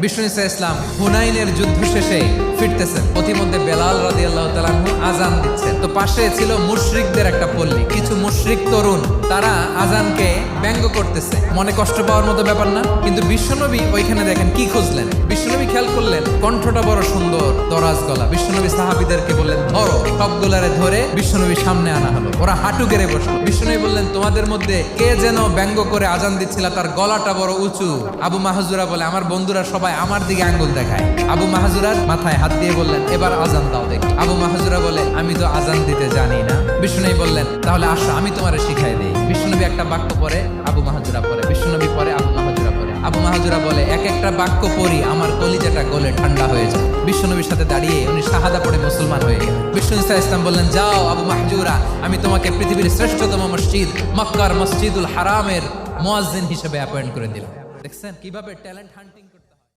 বিষ্ণু ইসা ইসলাম হুনাইনের যুদ্ধ শেষে ফিরতেছেন, পথিমধ্যে বেলাল রাদিয়াল্লাহু তাআলা আনহু আজান দিচ্ছেন। তো পাশে ছিল মুশরিকদের একটা পল্লী, কিছু মুশরিক তরুণ তারা আজানকে ব্যঙ্গ করতেছে। মনে কষ্ট পাওয়ার মতো ব্যাপার না, কিন্তু বিশ্বনবী ওইখানে দেখেন কি খুঁজলেন। বিশ্বনবী খেয়াল করলেন কণ্ঠটা বড় সুন্দর, দরাজ গলা। বিশ্বনবী সাহাবীদেরকে বললেন ধরো, সবগুলারে ধরে বিশ্বনবী সামনে আনা হলো। ওরা হাঁটু গেড়ে বসলো। বিশ্বনবী বললেন তোমাদের মধ্যে কে যেন ব্যঙ্গ করে আজান দিচ্ছিল, তার গলাটা বড় উঁচু। আবু মাহজুরা বলে আমার বন্ধুরা সবাই আমার দিকে আঙ্গুল দেখায়। আবু মাহজুরার মাথায় হাত দিয়ে বললেন এবার আজান দাও দেখি। আবু মাহজুরা বলে আমি তো আজান দিতে জানি না। বিষ্ণুনবী বললেন তাহলে আসো আমি তোমারে শিখাই দিই। বিষ্ণুনবী একটা বাক্য পরে, আবু মাহজুরা পরে, বিষ্ণুনবী পরে, আবু মাহজুরা পরে। আবু মাহজুরা বলে এক একটা বাক্য পড়ি আমার কলিজাটা গলে ঠান্ডা হয়ে যায়। বিশ্বনবীর সাথে দাঁড়িয়ে উনি শাহাদা পড়ে মুসলমান হয়ে গেলেন। বিষ্ণু ইসা ইসলাম বললেন যাও আবু মাহজুরা, আমি তোমাকে পৃথিবীর শ্রেষ্ঠতম মসজিদ মক্কার মসজিদুল হারামের মুয়াজ্জিন হিসেবে অ্যাপয়েন্ট করে দিলাম। দেখছেন কিভাবে ট্যালেন্ট হান্টিং